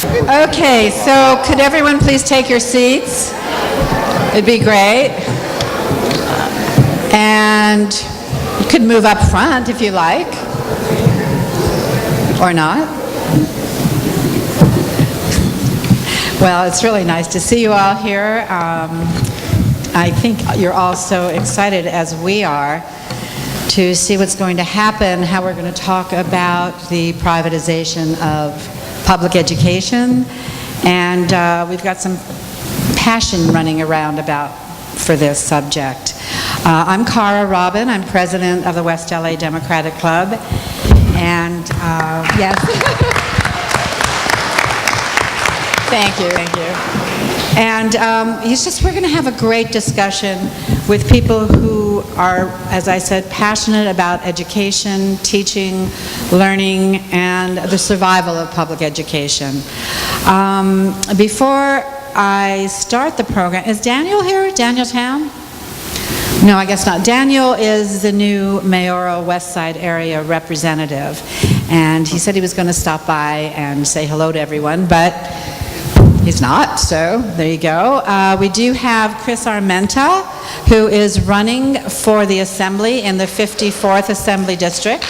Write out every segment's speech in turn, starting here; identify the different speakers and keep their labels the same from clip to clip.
Speaker 1: Okay, so could everyone please take your seats? It'd be great. And you could move up front if you like, or not. Well, it's really nice to see you all here. I think you're all so excited as we are to see what's going to happen, how we're going to talk about the privatization of public education. And we've got some passion running around for this subject. I'm Cara Robin. I'm president of the West LA Democratic Club. And yes. Thank you. And we're going to have a great discussion with people who are, as I said, passionate about education, teaching, learning, and the survival of public education. Before I start the program, is Daniel here? Daniel Tam? No, I guess not. Daniel is the new mayoral West Side area representative, and he said he was going to stop by and say hello to everyone, but he's not, so there you go. We do have Chris Armenta, who is running for the Assembly in the 54th Assembly District.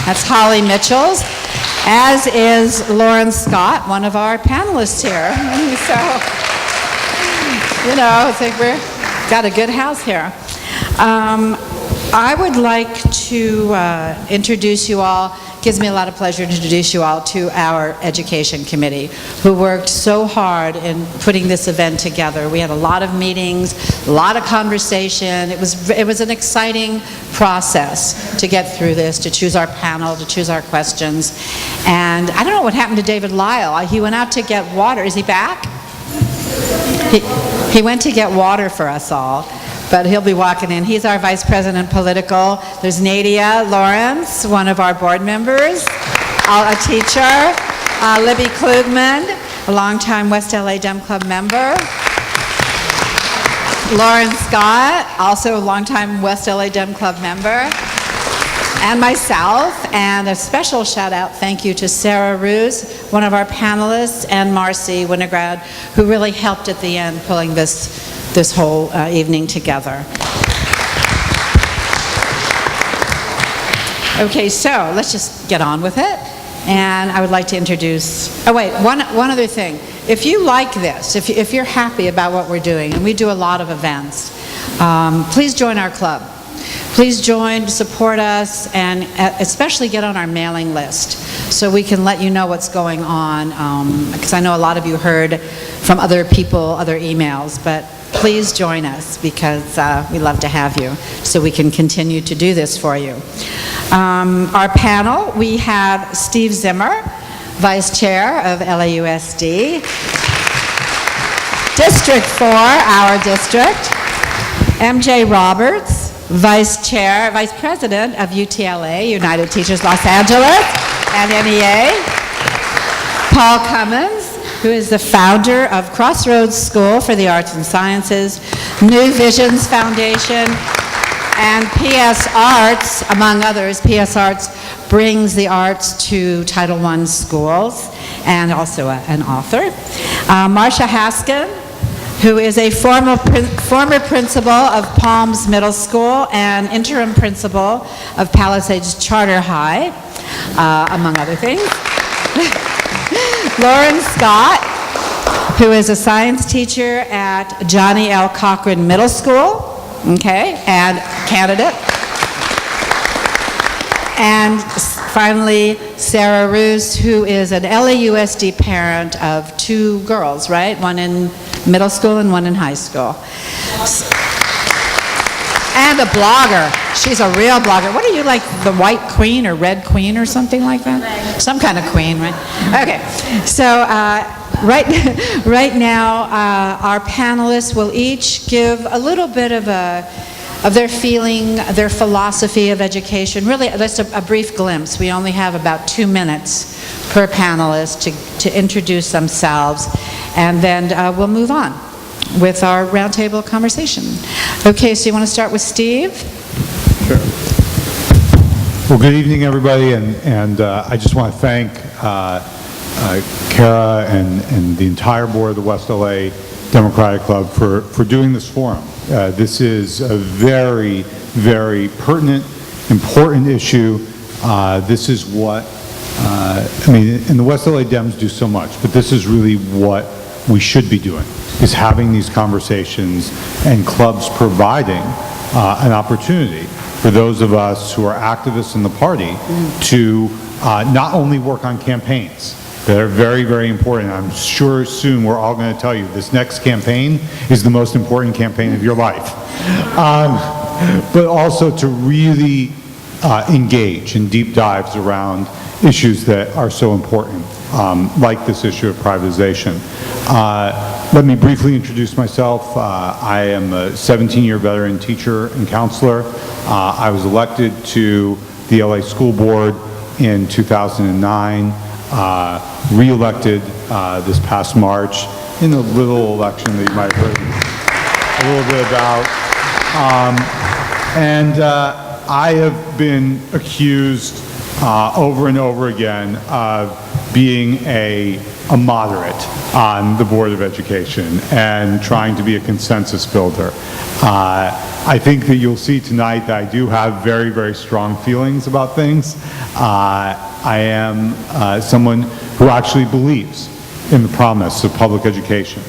Speaker 1: That's Holly Mitchell's, as is Loren Scott, one of our panelists here. So, I think we've got a good house here. I would like to introduce you all. Gives me a lot of pleasure to introduce you all to our Education Committee, who worked so hard in putting this event together. We had a lot of meetings, a lot of conversation. It was an exciting process to get through this, to choose our panel, to choose our questions. And I don't know what happened to David Lyle. He went out to get water. Is he back? He went to get water for us all. But he'll be walking in. He's our Vice President Political. There's Nadia Lawrence, one of our board members, a teacher. Libby Klugman, a longtime West LA Dem Club member. Loren Scott, also a longtime West LA Dem Club member. And myself, and a special shout out, thank you to Sara Roos, one of our panelists, and Marcia Winograd, who really helped at the end pulling this whole evening together. Okay, so let's just get on with it. And I would like to introduce, one other thing. If you like this, if you're happy about what we're doing, and we do a lot of events, please join our club. Please join, support us, and especially get on our mailing list so we can let you know what's going on, because I know a lot of you heard from other people, other emails, but please join us because we love to have you so we can continue to do this for you. Our panel, we have Steve Zimmer, Vice Chair of LAUSD, District 4, our district, MJ Roberts, Vice President of UTLA, United Teachers Los Angeles, and NEA, Paul Cummins, who is the founder of Crossroads School for the Arts and Sciences, New Visions Foundation, and PSArts, among others. PSArts brings the arts to Title I schools, and also an author. Marcia Haskin, who is a former principal of Palms Middle School and interim principal of Palisades Charter High, among other things. Loren Scott, who is a science teacher at Johnny L. Cochrane Middle School, and candidate. And finally, Sara Roos, who is an LAUSD parent of 2 girls, right? One in middle school and one in high school. And a blogger. She's a real blogger. What are you, like the white queen or red queen or something like that? Red. Some kind of queen, right? Okay. So right now, our panelists will each give a little bit of their feeling, their philosophy of education. Really, that's a brief glimpse. We only have about 2 minutes per panelist to introduce themselves, and then we'll move on with our roundtable conversation. Okay, so you want to start with Steve?
Speaker 2: Sure. Well, good evening, everybody, and I just want to thank Kara and the entire board of the West LA Democratic Club for doing this forum. This is a very, very pertinent, important issue. This is what, I mean, and the West LA Dems do so much, but this is really what we should be doing, is having these conversations and clubs providing an opportunity for those of us who are activists in the party to not only work on campaigns that are very, very important. I'm sure soon we're all going to tell you this next campaign is the most important campaign of your life. But also to really engage in deep dives around issues that are so important, like this issue of privatization. Let me briefly introduce myself. I am a 17-year veteran teacher and counselor. I was elected to the LA School Board in 2009, re-elected this past March in a little election that you might have heard a little bit about. I have been accused over and over again of being a moderate on the Board of Education and trying to be a consensus builder. I think that you'll see tonight that I do have very, very strong feelings about things. I am someone who actually believes in the promise of public education.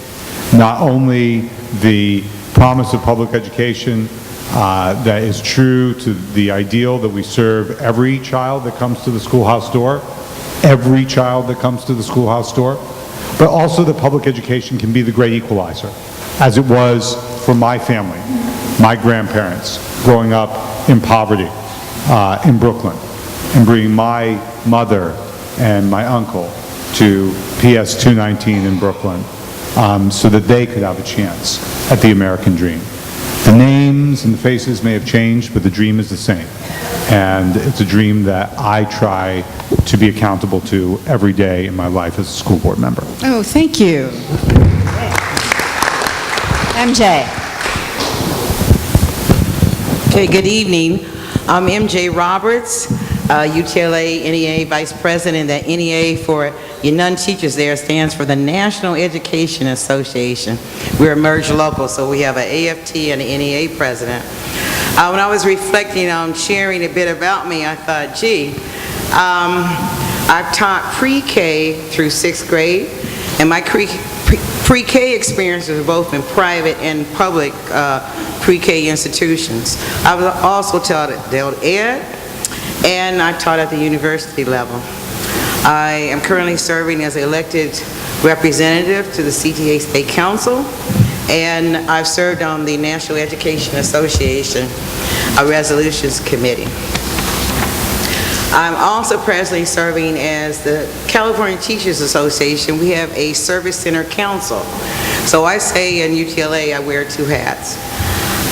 Speaker 2: Not only the promise of public education that is true to the ideal that we serve every child that comes to the schoolhouse door, every child that comes to the schoolhouse door, but also that public education can be the great equalizer, as it was for my family, my grandparents, growing up in poverty in Brooklyn, and bringing my mother and my uncle to PS 219 in Brooklyn so that they could have a chance at the American dream. The names and the faces may have changed, but the dream is the same. And it's a dream that I try to be accountable to every day in my life as a school board member.
Speaker 1: Oh, thank you. MJ.
Speaker 3: Okay, good evening. I'm MJ Roberts, UTLA NEA Vice President. That NEA, for you non-teachers there, stands for the National Education Association. We're a merged local, so we have an AFT and an NEA president. When I was reflecting on sharing a bit about me, I thought, gee, I've taught pre-K through 6th grade, and my pre-K experiences were both in private and public pre-K institutions. I've also taught at Del Ed, and I taught at the university level. I am currently serving as an elected representative to the CTA State Council, and I've served on the National Education Association Resolutions Committee. I'm also presently serving as the California Teachers Association. We have a Service Center Council. So I say in UTLA I wear 2 hats.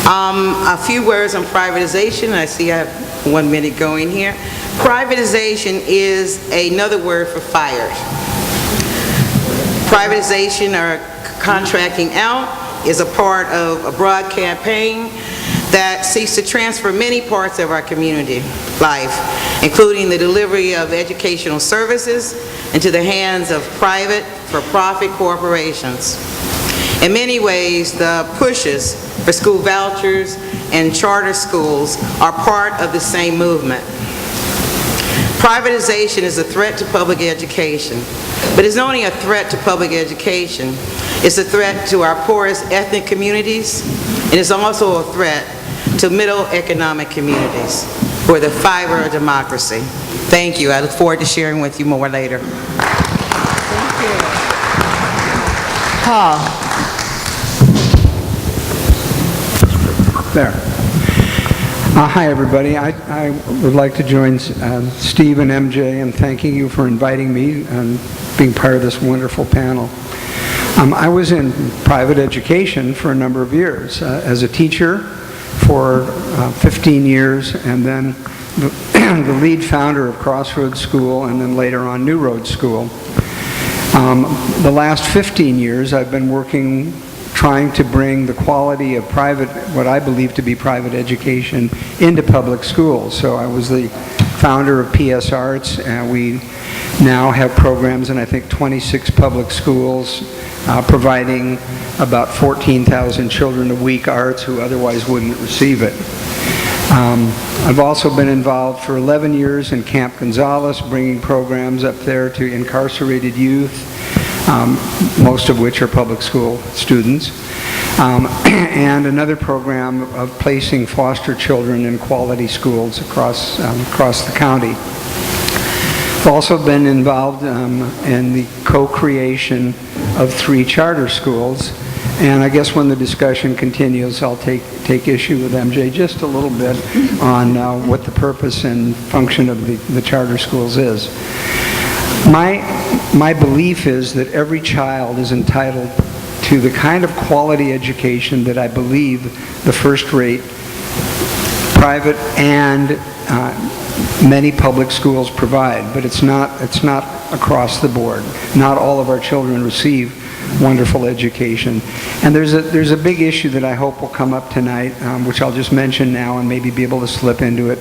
Speaker 3: A few words on privatization. I see I have 1 minute going here. Privatization is another word for fired. Privatization, or contracting out, is a part of a broad campaign that seeks to transfer many parts of our community life, including the delivery of educational services, into the hands of private, for-profit corporations. In many ways, the pushes for school vouchers and charter schools are part of the same movement. Privatization is a threat to public education, but it's not only a threat to public education, it's a threat to our poorest ethnic communities, and it's also a threat to middle economic communities who are the fiber of democracy. Thank you. I look forward to sharing with you more later.
Speaker 1: Thank you. Paul.
Speaker 4: There. Hi, everybody. I would like to join Steve and MJ in thanking you for inviting me and being part of this wonderful panel. I was in private education for a number of years, as a teacher for 15 years, and then the lead founder of Crossroads School, and then later on New Road School. The last 15 years I've been working trying to bring the quality of private, what I believe to be private education, into public schools. So I was the founder of PSArts, and we now have programs in, I think, 26 public schools, providing about 14,000 children a week arts who otherwise wouldn't receive it. I've also been involved for 11 years in Camp Gonzales, bringing programs up there to incarcerated youth, most of which are public school students, and another program of placing foster children in quality schools across the county. I've also been involved in the co-creation of 3 charter schools, and I guess when the discussion continues, I'll take issue with MJ just a little bit on what the purpose and function of the charter schools is. My belief is that every child is entitled to the kind of quality education that I believe the first-rate private and many public schools provide, but it's not across the board. Not all of our children receive wonderful education. And there's a big issue that I hope will come up tonight, which I'll just mention now and maybe be able to slip into it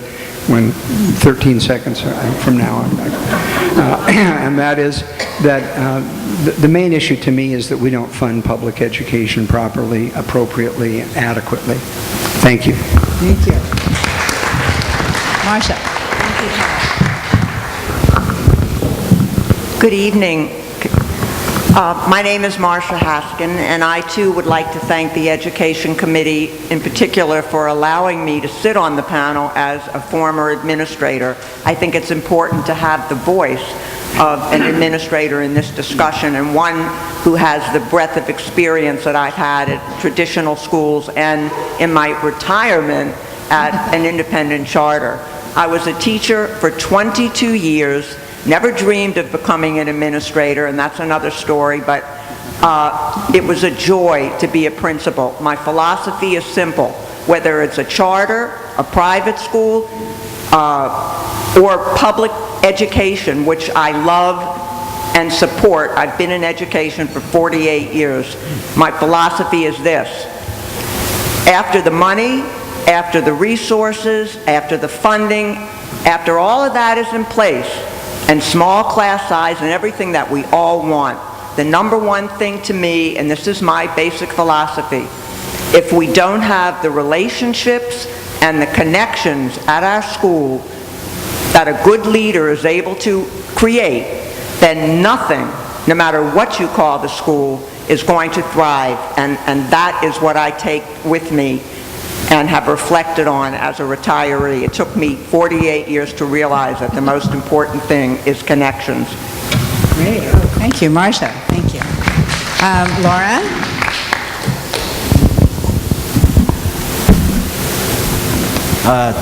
Speaker 4: when 13 seconds from now. And that is that the main issue to me is that we don't fund public education properly, appropriately, adequately. Thank you.
Speaker 1: Thank you. Marcia.
Speaker 5: Good evening. My name is Marcia Haskin, and I too would like to thank the Education Committee in particular for allowing me to sit on the panel as a former administrator. I think it's important to have the voice of an administrator in this discussion, and one who has the breadth of experience that I've had at traditional schools and in my retirement at an independent charter. I was a teacher for 22 years. Never dreamed of becoming an administrator, and that's another story, but it was a joy to be a principal. My philosophy is simple. Whether it's a charter, a private school, or public education, which I love and support. I've been in education for 48 years. My philosophy is this: after the money, after the resources, after the funding, after all of that is in place, and small class size and everything that we all want, the number one thing to me, and this is my basic philosophy, if we don't have the relationships and the connections at our school that a good leader is able to create, then nothing, no matter what you call the school, is going to thrive. And that is what I take with me and have reflected on as a retiree. It took me 48 years to realize that the most important thing is connections.
Speaker 1: Great. Thank you, Marcia. Thank you. Loren?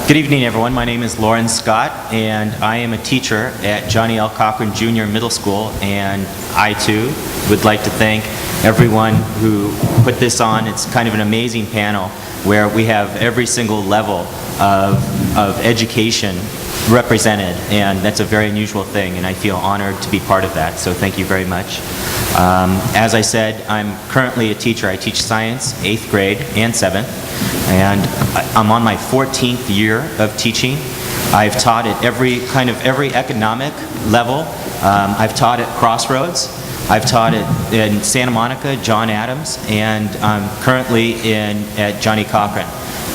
Speaker 6: Good evening, everyone. My name is Loren Scott, and I am a teacher at Johnny L. Cochrane Junior Middle School, and I, too, would like to thank everyone who put this on. It's kind of an amazing panel where we have every single level of education represented, and that's a very unusual thing, and I feel honored to be part of that, so thank you very much. As I said, I'm currently a teacher. I teach science, 8th grade and 7th, and I'm on my 14th year of teaching. I've taught at every economic level. I've taught at Crossroads. I've taught in Santa Monica, John Adams, and I'm currently at Johnny Cochrane.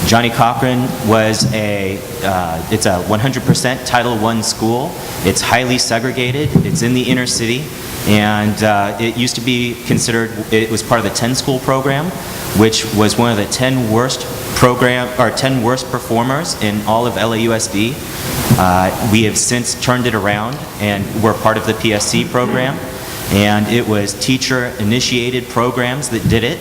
Speaker 6: Johnny Cochrane was it's a 100% Title I school. It's highly segregated. It's in the inner city, and it used to be considered, it was part of the 10-school program, which was one of the 10 worst performers in all of LAUSD. We have since turned it around, and we're part of the PSC program. And it was teacher-initiated programs that did it,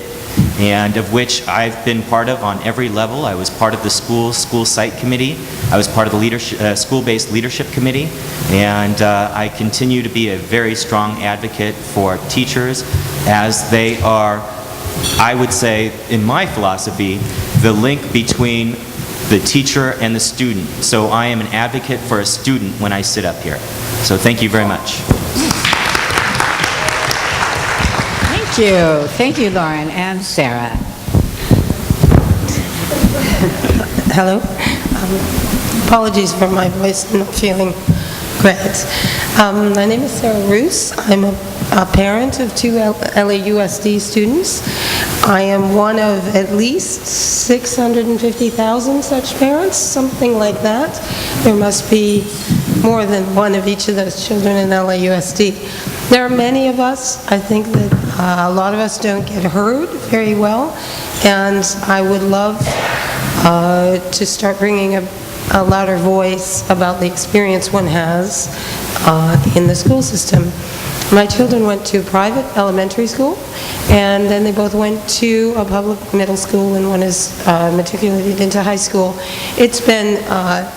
Speaker 6: and of which I've been part of on every level. I was part of the school site committee. I was part of the school-based leadership committee, and I continue to be a very strong advocate for teachers, as they are, I would say, in my philosophy, the link between the teacher and the student. So I am an advocate for a student when I sit up here. So thank you very much.
Speaker 1: Thank you, Loren and Sarah.
Speaker 7: Hello. Apologies for my voice, I'm not feeling great. My name is Sara Roos. I'm a parent of 2 LAUSD students. I am one of at least 650,000 such parents, something like that. There must be more than one of each of those children in LAUSD. There are many of us. I think that a lot of us don't get heard very well, and I would love to start bringing a louder voice about the experience one has in the school system. My children went to private elementary school, and then they both went to a public middle school, and one is matriculated into high school. It's been a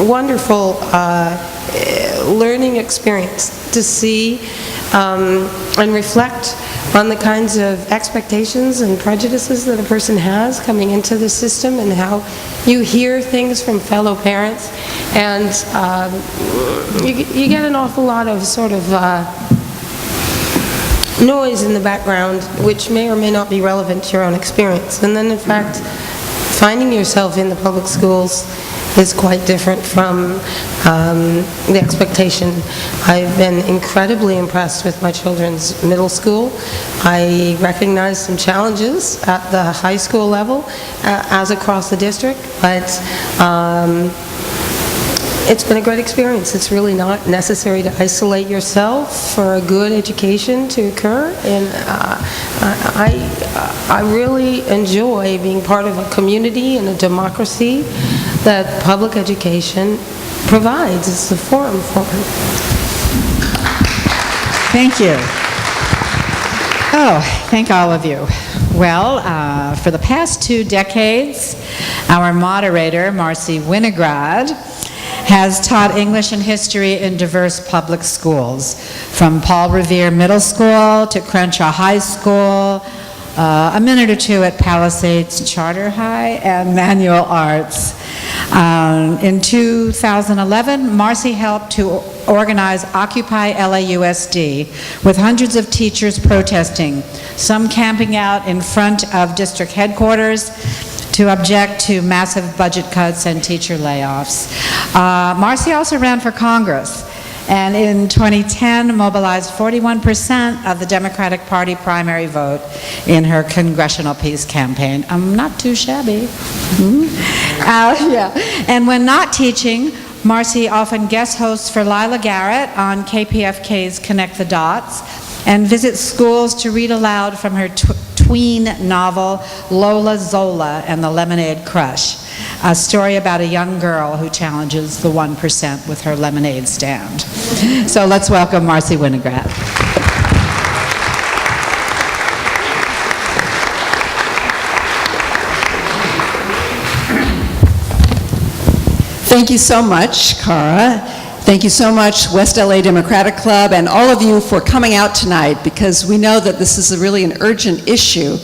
Speaker 7: wonderful learning experience to see and reflect on the kinds of expectations and prejudices that a person has coming into the system, and how you hear things from fellow parents, and you get an awful lot of sort of noise in the background, which may or may not be relevant to your own experience. And then, in fact, finding yourself in the public schools is quite different from the expectation. I've been incredibly impressed with my children's middle school. I recognize some challenges at the high school level, as across the district, but it's been a great experience. It's really not necessary to isolate yourself for a good education to occur, and I really enjoy being part of a community and a democracy that public education provides. It's the forum for it.
Speaker 1: Thank you. Oh, thank all of you. Well, for the past 2 decades, our moderator, Marcia Winograd, has taught English and history in diverse public schools, from Paul Revere Middle School to Crenshaw High School, a minute or two at Palisades Charter High, and Manual Arts. In 2011, Marcia helped to organize Occupy LAUSD, with hundreds of teachers protesting, some camping out in front of district headquarters to object to massive budget cuts and teacher layoffs. Marcia also ran for Congress, and in 2010 mobilized 41% of the Democratic Party primary vote in her congressional peace campaign. Not too shabby. Yeah. And when not teaching, Marcia often guest hosts for Lila Garrett on KPFK's Connect the Dots, and visits schools to read aloud from her tween novel, Lola Zola and the Lemonade Crush, a story about a young girl who challenges the 1% with her lemonade stand. So let's welcome Marcia Winograd.
Speaker 8: Thank you so much, Cara. Thank you so much, West LA Democratic Club, and all of you for coming out tonight, because we know that this is really an urgent issue,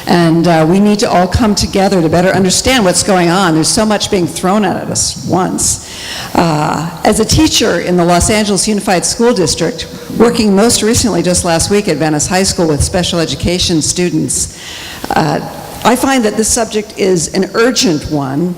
Speaker 8: and we need to all come together to better understand what's going on. There's so much being thrown at us once. As a teacher in the Los Angeles Unified School District, working most recently just last week at Venice High School with special education students, I find that this subject is an urgent one,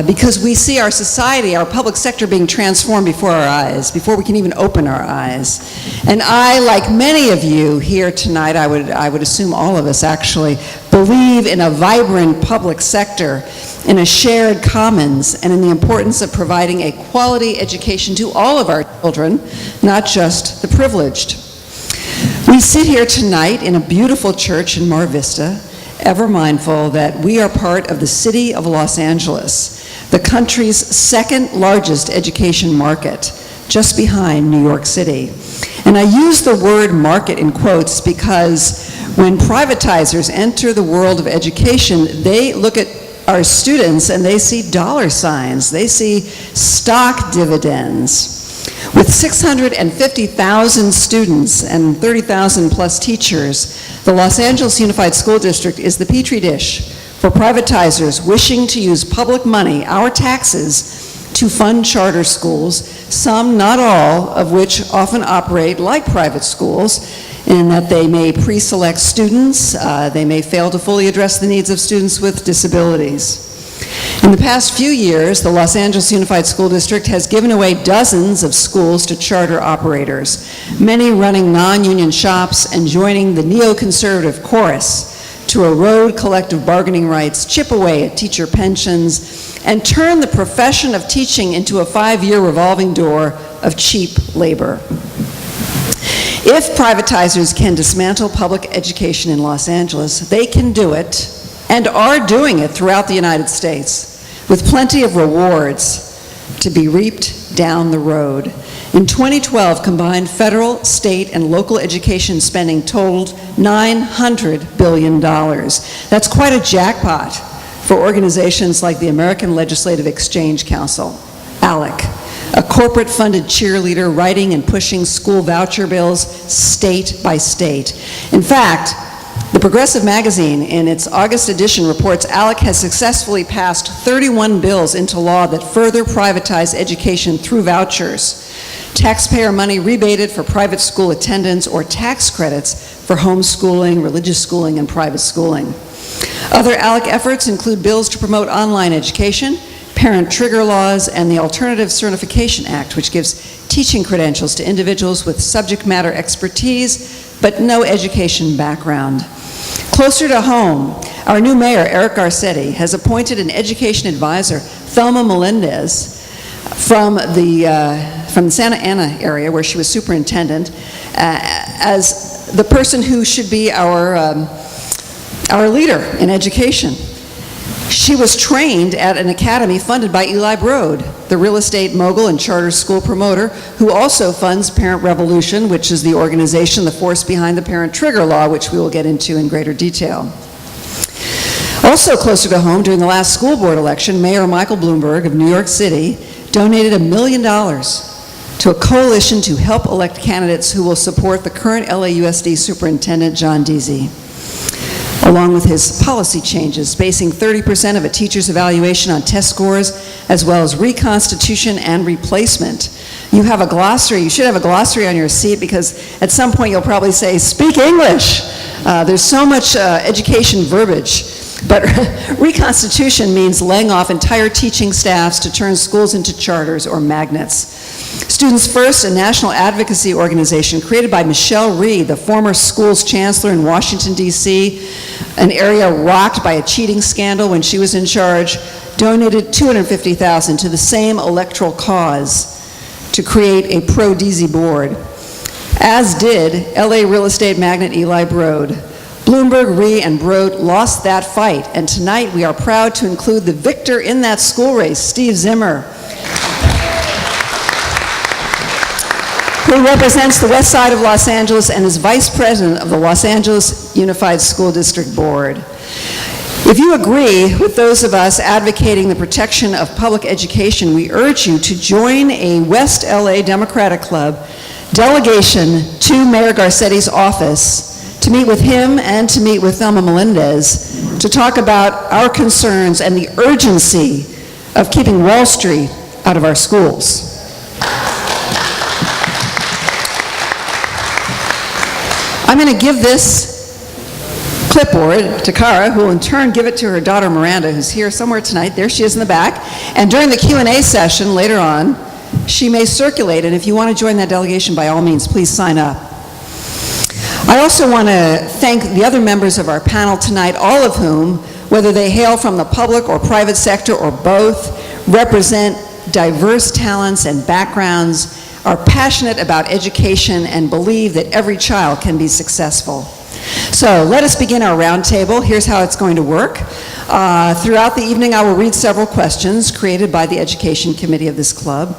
Speaker 8: because we see our society, our public sector being transformed before our eyes, before we can even open our eyes. And I, like many of you here tonight, I would assume all of us actually, believe in a vibrant public sector, in a shared commons, and in the importance of providing a quality education to all of our children, not just the privileged. We sit here tonight in a beautiful church in Mar Vista, ever mindful that we are part of the city of Los Angeles, the country's second largest education market, just behind New York City. And I use the word market in quotes because when privatizers enter the world of education, they look at our students and they see dollar signs, they see stock dividends. With 650,000 students and 30,000 plus teachers, the Los Angeles Unified School District is the petri dish for privatizers wishing to use public money, our taxes, to fund charter schools, some, not all, of which often operate like private schools, in that they may pre-select students, they may fail to fully address the needs of students with disabilities. In the past few years, the Los Angeles Unified School District has given away dozens of schools to charter operators, many running non-union shops and joining the neoconservative chorus to erode collective bargaining rights, chip away at teacher pensions, and turn the profession of teaching into a 5-year revolving door of cheap labor. If privatizers can dismantle public education in Los Angeles, they can do it, and are doing it throughout the United States, with plenty of rewards to be reaped down the road. In 2012, combined federal, state, and local education spending totaled $900 billion. That's quite a jackpot for organizations like the American Legislative Exchange Council, ALEC, a corporate-funded cheerleader writing and pushing school voucher bills state by state. In fact, the Progressive magazine, in its August edition, reports ALEC has successfully passed 31 bills into law that further privatize education through vouchers, taxpayer money rebated for private school attendance, or tax credits for homeschooling, religious schooling, and private schooling. Other ALEC efforts include bills to promote online education, parent trigger laws, and the Alternative Certification Act, which gives teaching credentials to individuals with subject matter expertise but no education background. Closer to home, our new mayor, Eric Garcetti, has appointed an education advisor, Thelma Melendez, from the Santa Ana area, where she was superintendent, as the person who should be our leader in education. She was trained at an academy funded by Eli Broad, the real estate mogul and charter school promoter, who also funds Parent Revolution, which is the organization, the force behind the Parent Trigger Law, which we will get into in greater detail. Also closer to home, during the last school board election, Mayor Michael Bloomberg of New York City donated $1 million to a coalition to help elect candidates who will support the current LAUSD superintendent, John Deasy, along with his policy changes, basing 30% of a teacher's evaluation on test scores, as well as reconstitution and replacement. You have a glossary. You should have a glossary on your seat, because at some point you'll probably say, "Speak English." There's so much education verbiage. But reconstitution means laying off entire teaching staffs to turn schools into charters or magnets. Students First, a national advocacy organization created by Michelle Reed, the former schools chancellor in Washington, D.C., an area rocked by a cheating scandal when she was in charge, donated $250,000 to the same electoral cause to create a pro-Deasy board, as did LA real estate magnate Eli Broad. Bloomberg, Ree, and Broad lost that fight, and tonight we are proud to include the victor in that school race, Steve Zimmer, who represents the west side of Los Angeles and is vice president of the Los Angeles Unified School District Board. If you agree with those of us advocating the protection of public education, we urge you to join a West LA Democratic Club delegation to Mayor Garcetti's office to meet with him and to meet with Thelma Melendez to talk about our concerns and the urgency of keeping Wall Street out of our schools. I'm going to give this clipboard to Cara, who will in turn give it to her daughter Miranda, who's here somewhere tonight. There she is in the back. And during the Q&A session later on, she may circulate, and if you want to join that delegation, by all means, please sign up. I also want to thank the other members of our panel tonight, all of whom, whether they hail from the public or private sector or both, represent diverse talents and backgrounds, are passionate about education, and believe that every child can be successful. So let us begin our roundtable. Here's how it's going to work. Throughout the evening, I will read several questions created by the Education Committee of this club.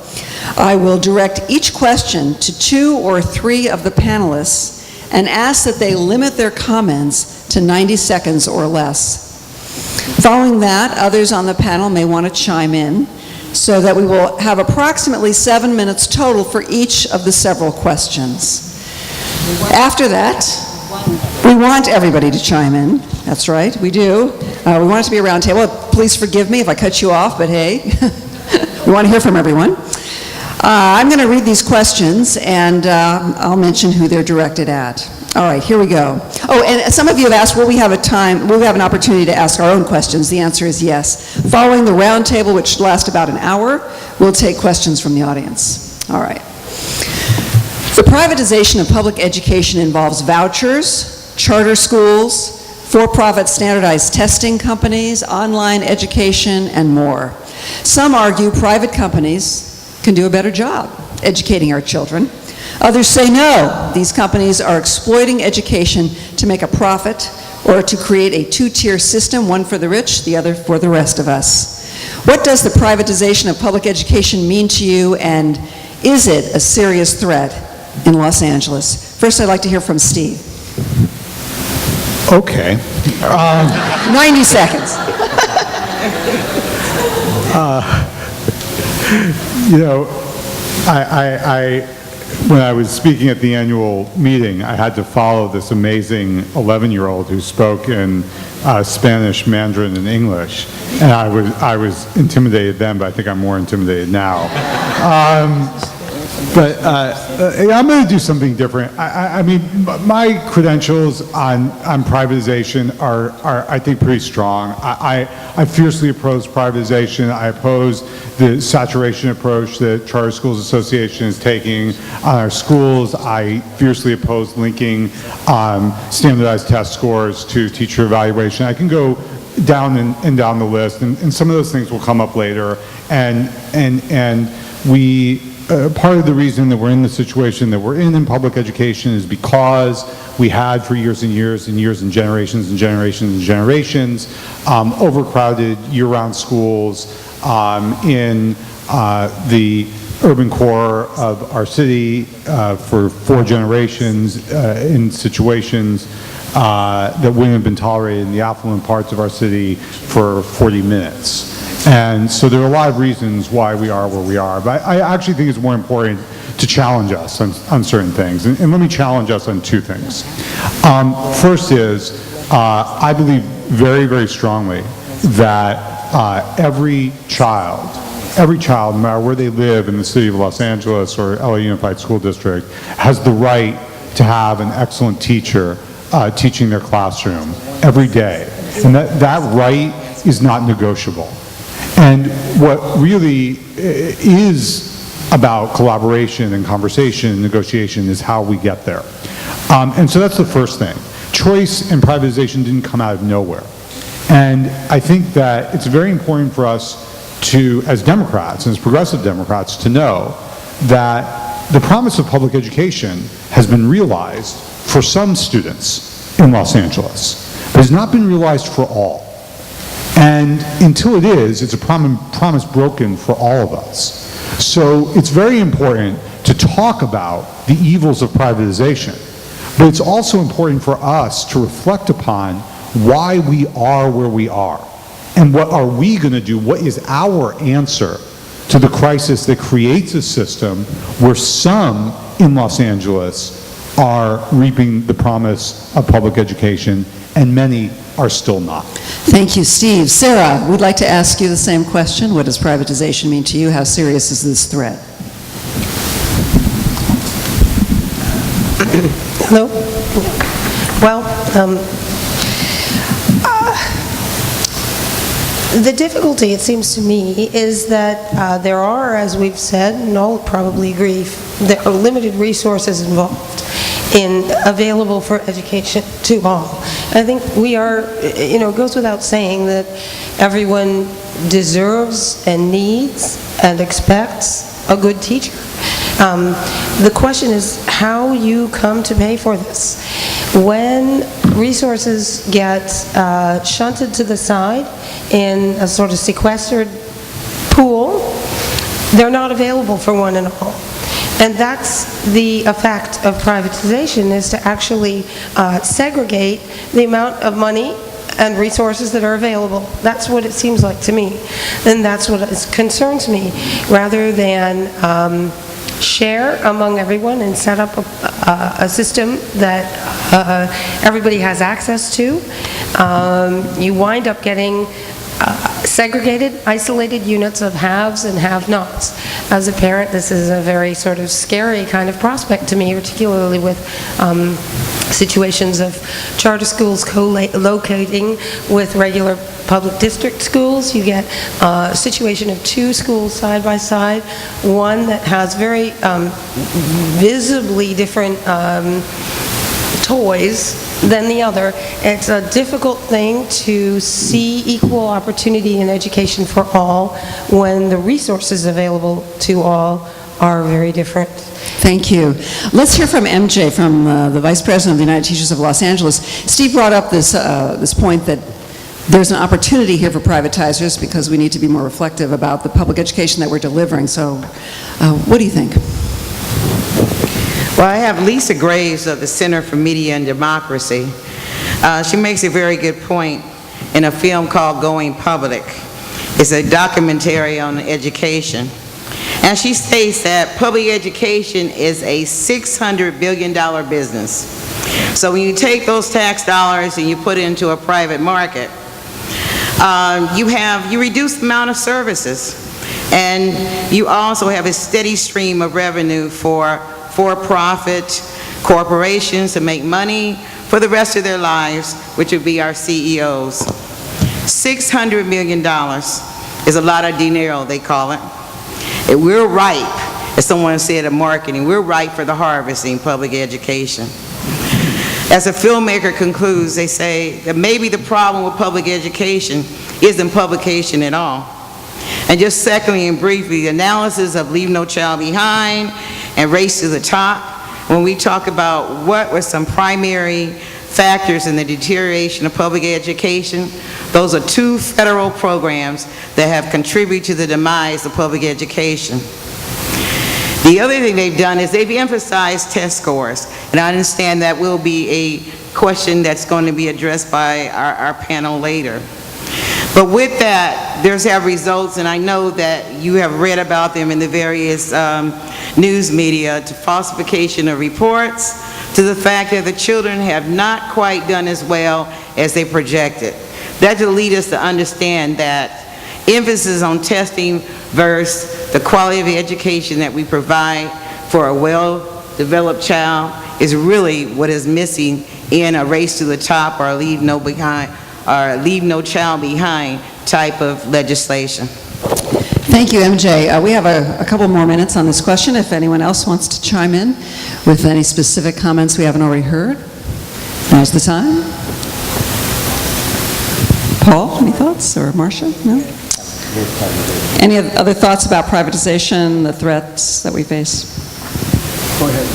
Speaker 8: I will direct each question to 2 or 3 of the panelists and ask that they limit their comments to 90 seconds or less. Following that, others on the panel may want to chime in, so that we will have approximately 7 minutes total for each of the several questions. After that, we want everybody to chime in. That's right, we do. We want it to be a round table. Please forgive me if I cut you off, but hey, we want to hear from everyone. I'm going to read these questions, and I'll mention who they're directed at. All right, here we go. Oh, and some of you have asked, will we have an opportunity to ask our own questions? The answer is yes. Following the roundtable, which should last about an hour, we'll take questions from the audience. All right. The privatization of public education involves vouchers, charter schools, for-profit standardized testing companies, online education, and more. Some argue private companies can do a better job educating our children. Others say no, these companies are exploiting education to make a profit or to create a two-tier system, one for the rich, the other for the rest of us. What does the privatization of public education mean to you, and is it a serious threat in Los Angeles? First, I'd like to hear from Steve.
Speaker 2: Okay.
Speaker 8: 90 seconds.
Speaker 2: When I was speaking at the annual meeting, I had to follow this amazing 11-year-old who spoke in Spanish, Mandarin, and English, and I was intimidated then, but I think I'm more intimidated now. But I'm going to do something different. I mean, my credentials on privatization are, I think, pretty strong. I fiercely oppose privatization. I oppose the saturation approach that Charter Schools Association is taking on our schools. I fiercely oppose linking standardized test scores to teacher evaluation. I can go down and down the list, and some of those things will come up later. And we. Part of the reason that we're in the situation that we're in public education is because we had for years and years and years and generations and generations and generations overcrowded year-round schools in the urban core of our city for 4 generations in situations that wouldn't have been tolerated in the affluent parts of our city for 40 minutes. And so there are a lot of reasons why we are where we are, but I actually think it's more important to challenge us on certain things. And let me challenge us on 2 things. First is, I believe very, very strongly that every child, no matter where they live in the city of Los Angeles or LA Unified School District, has the right to have an excellent teacher teaching their classroom every day. And that right is not negotiable. And what really is about collaboration and conversation and negotiation is how we get there. And so that's the first thing. Choice and privatization didn't come out of nowhere. And I think that it's very important for us to, as Democrats, and as progressive Democrats, to know that the promise of public education has been realized for some students in Los Angeles, but has not been realized for all. And until it is, it's a promise broken for all of us. So it's very important to talk about the evils of privatization, but it's also important for us to reflect upon why we are where we are, and what are we going to do, what is our answer to the crisis that creates a system where some in Los Angeles are reaping the promise of public education and many are still not.
Speaker 8: Thank you, Steve. Sarah, we'd like to ask you the same question. What does privatization mean to you? How serious is this threat?
Speaker 7: Hello? Well, the difficulty, it seems to me, is that there are, as we've said, and all probably agree, there are limited resources involved in available for education to all. I think we are, it goes without saying that everyone deserves and needs and expects a good teacher. The question is how you come to pay for this. When resources get shunted to the side in a sort of sequestered pool, they're not available for one and all. And that's the effect of privatization, is to actually segregate the amount of money and resources that are available. That's what it seems like to me. And that's what concerns me, rather than share among everyone and set up a system that everybody has access to. You wind up getting segregated, isolated units of haves and have-nots. As a parent, this is a very sort of scary kind of prospect to me, particularly with situations of charter schools co-locating with regular public district schools. You get a situation of two schools side by side, one that has very visibly different toys than the other. It's a difficult thing to see equal opportunity in education for all when the resources available to all are very different.
Speaker 8: Thank you. Let's hear from MJ, from the Vice President of the United Teachers of Los Angeles. Steve brought up this point that there's an opportunity here for privatizers because we need to be more reflective about the public education that we're delivering. So what do you think?
Speaker 3: Well, I have Lisa Graves of the Center for Media and Democracy. She makes a very good point in a film called Going Public. It's a documentary on education. And she states that public education is a $600 billion business. So when you take those tax dollars and you put it into a private market, you reduce the amount of services. And you also have a steady stream of revenue for-profit corporations to make money for the rest of their lives, which would be our CEOs. $600 million is a lot of dinero, they call it. And we're ripe, as someone said in marketing, we're ripe for the harvesting public education. As a filmmaker concludes, they say that maybe the problem with public education isn't publication at all. And just secondly and briefly, the analysis of Leave No Child Behind and Race to the Top, when we talk about what were some primary factors in the deterioration of public education, those are two federal programs that have contributed to the demise of public education. The other thing they've done is they've emphasized test scores, and I understand that will be a question that's going to be addressed by our panel later. But with that, there's our results, and I know that you have read about them in the various news media, to falsification of reports, to the fact that the children have not quite done as well as they projected. That will lead us to understand that emphasis on testing versus the quality of the education that we provide for a well-developed child is really what is missing in a race to the top or leave no child behind type of legislation.
Speaker 8: Thank you, MJ. We have a couple more minutes on this question if anyone else wants to chime in with any specific comments we haven't already heard. Now's the time. Paul, any thoughts? Or Marcia? No? Any other thoughts about privatization, the threats that we face?
Speaker 4: Go ahead.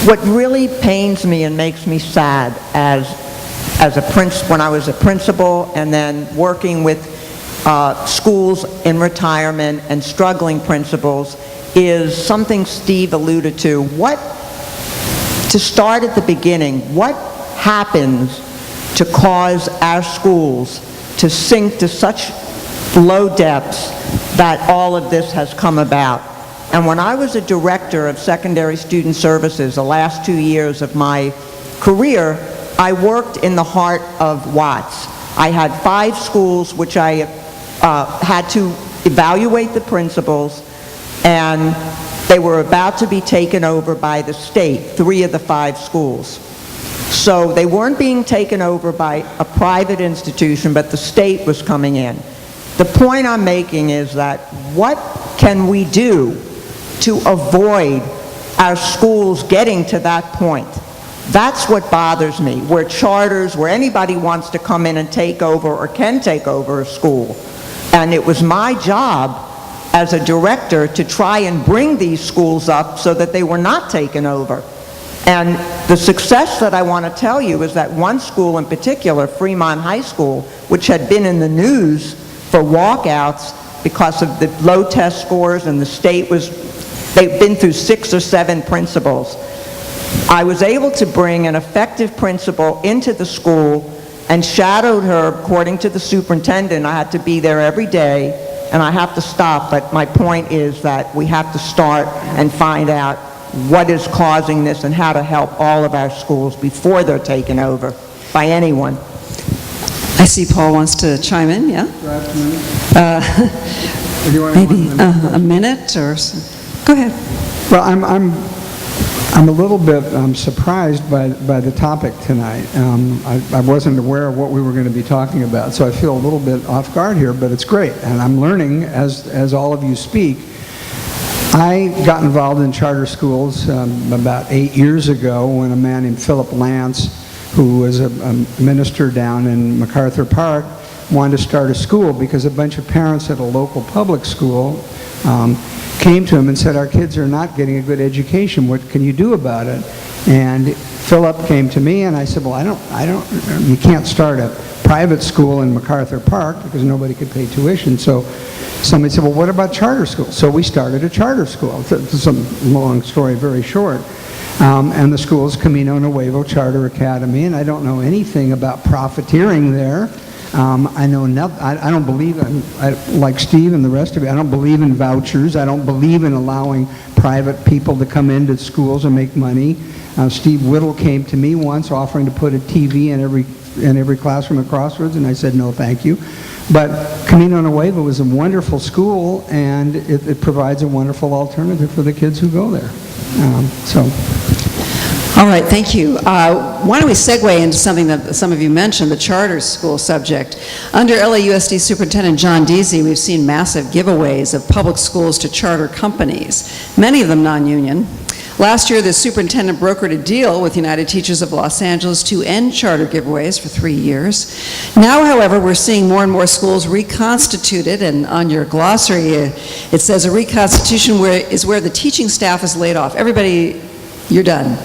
Speaker 5: What really pains me and makes me sad when I was a principal and then working with schools in retirement and struggling principals is something Steve alluded to. To start at the beginning, what happens to cause our schools to sink to such low depths that all of this has come about? And when I was a director of secondary student services the last 2 years of my career, I worked in the heart of Watts. I had 5 schools which I had to evaluate the principals, and they were about to be taken over by the state, 3 of the 5 schools. So they weren't being taken over by a private institution, but the state was coming in. The point I'm making is that what can we do to avoid our schools getting to that point? That's what bothers me, where charters, where anybody wants to come in and take over or can take over a school. And it was my job as a director to try and bring these schools up so that they were not taken over. And the success that I want to tell you is that one school in particular, Fremont High School, which had been in the news for walkouts because of the low test scores, and the state they've been through 6 or 7 principals. I was able to bring an effective principal into the school and shadowed her according to the superintendent. I had to be there every day, and I have to stop, but my point is that we have to start and find out what is causing this and how to help all of our schools before they're taken over by anyone.
Speaker 8: I see Paul wants to chime in, yeah? Maybe a minute or so. Go ahead.
Speaker 4: Well, I'm a little bit surprised by the topic tonight. I wasn't aware of what we were going to be talking about, so I feel a little bit off guard here, but it's great, and I'm learning as all of you speak. I got involved in charter schools about 8 years ago when a man named Philip Lance, who was a minister down in MacArthur Park, wanted to start a school because a bunch of parents at a local public school came to him and said, our kids are not getting a good education. What can you do about it? And Philip came to me and I said, well, you can't start a private school in MacArthur Park because nobody could pay tuition. So somebody said, well, what about charter schools? So we started a charter school. It's a long story, very short. And the school is Camino Nuevo Charter Academy, and I don't know anything about profiteering there. I know nothing. I don't believe, like Steve and the rest of you, I don't believe in vouchers. I don't believe in allowing private people to come into schools and make money. Steve Whittle came to me once offering to put a TV in every classroom at Crossroads, and I said no, thank you. But Camino Nuevo is a wonderful school, and it provides a wonderful alternative for the kids who go there.
Speaker 8: All right, thank you. Why don't we segue into something that some of you mentioned, the charter school subject. Under LAUSD Superintendent John Deasy, we've seen massive giveaways of public schools to charter companies, many of them non-union. Last year, the superintendent brokered a deal with United Teachers of Los Angeles to end charter giveaways for 3 years. Now, however, we're seeing more and more schools reconstituted, and on your glossary, it says a reconstitution is where the teaching staff is laid off. Everybody, you're done.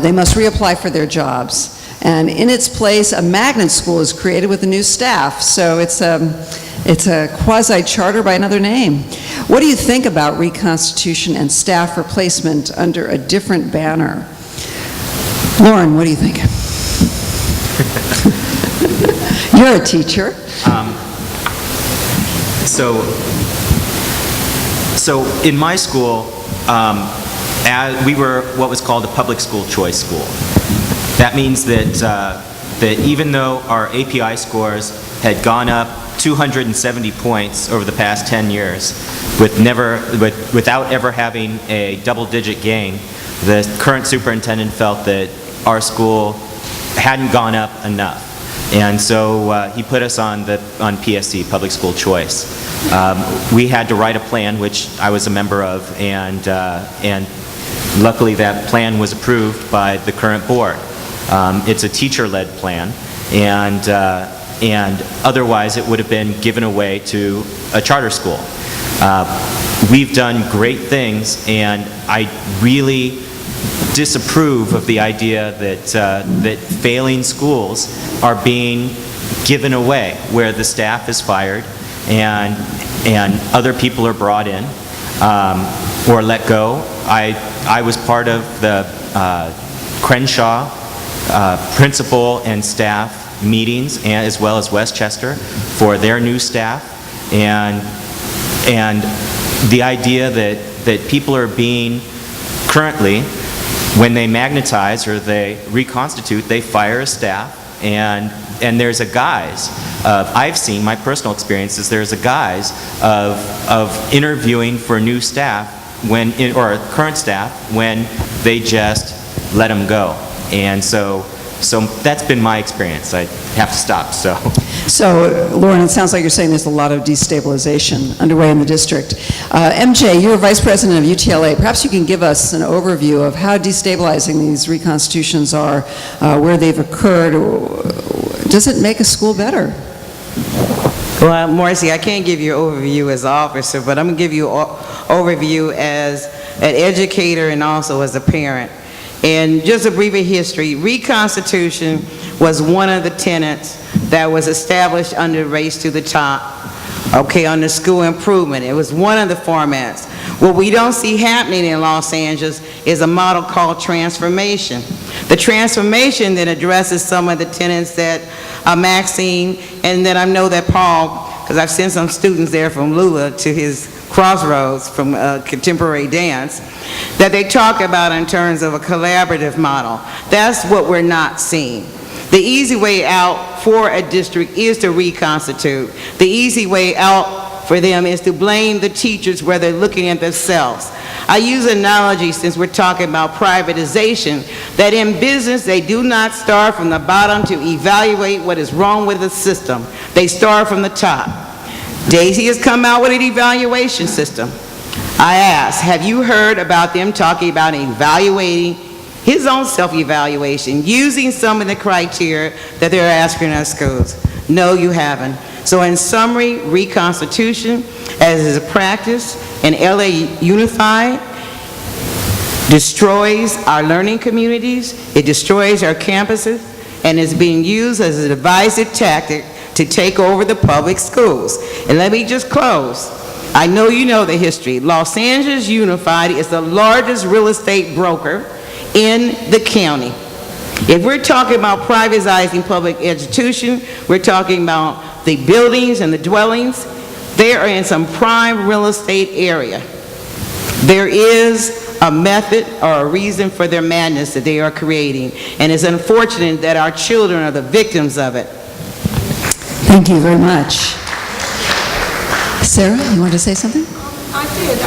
Speaker 8: They must reapply for their jobs. And in its place, a magnet school is created with a new staff. So it's a quasi-charter by another name. What do you think about reconstitution and staff replacement under a different banner? Loren, what do you think? You're a teacher.
Speaker 6: So in my school, we were what was called a public school choice school. That means that even though our API scores had gone up 270 points over the past 10 years without ever having a double-digit gain, the current superintendent felt that our school hadn't gone up enough. And so he put us on PSC, Public School Choice. We had to write a plan, which I was a member of, and luckily that plan was approved by the current board. It's a teacher-led plan, and otherwise it would have been given away to a charter school. We've done great things, and I really disapprove of the idea that failing schools are being given away, where the staff is fired and other people are brought in or let go. I was part of the Crenshaw principal and staff meetings, as well as Westchester, for their new staff, and the idea that people are being currently, when they magnetize or they reconstitute, they fire a staff, and there's a guise of, I've seen, my personal experience is there's a guise of interviewing for new staff or current staff when they just let them go. And so that's been my experience. I have to stop,
Speaker 8: So, Loren, it sounds like you're saying there's a lot of destabilization underway in the district. MJ, you're Vice President of UTLA. Perhaps you can give us an overview of how destabilizing these reconstitutions are, where they've occurred. Does it make a school better?
Speaker 3: Well, Marcia, I can't give you an overview as officer, but I'm going to give you an overview as an educator and also as a parent. And just a brief history, reconstitution was one of the tenets that was established under Race to the Top, under school improvement. It was one of the formats. What we don't see happening in Los Angeles is a model called transformation. The transformation that addresses some of the tenets that Maxine, and then I know that Paul, because I've sent some students there from Lula to his Crossroads from contemporary dance, that they talk about in terms of a collaborative model. That's what we're not seeing. The easy way out for a district is to reconstitute. The easy way out for them is to blame the teachers where they're looking at themselves. I use an analogy since we're talking about privatization, that in business they do not start from the bottom to evaluate what is wrong with the system. They start from the top. Daisy has come out with an evaluation system. I ask, have you heard about them talking about evaluating his own self-evaluation, using some of the criteria that they're asking our schools? No, you haven't. So in summary, reconstitution, as is a practice in LA Unified, destroys our learning communities, it destroys our campuses, and is being used as a divisive tactic to take over the public schools. And let me just close. I know you know the history. Los Angeles Unified is the largest real estate broker in the county. If we're talking about privatizing public education, we're talking about the buildings and the dwellings. They are in some prime real estate area. There is a method or a reason for their madness that they are creating, and it's unfortunate that our children are the victims of it.
Speaker 8: Thank you very much. Sarah, you want to say something?
Speaker 7: I did.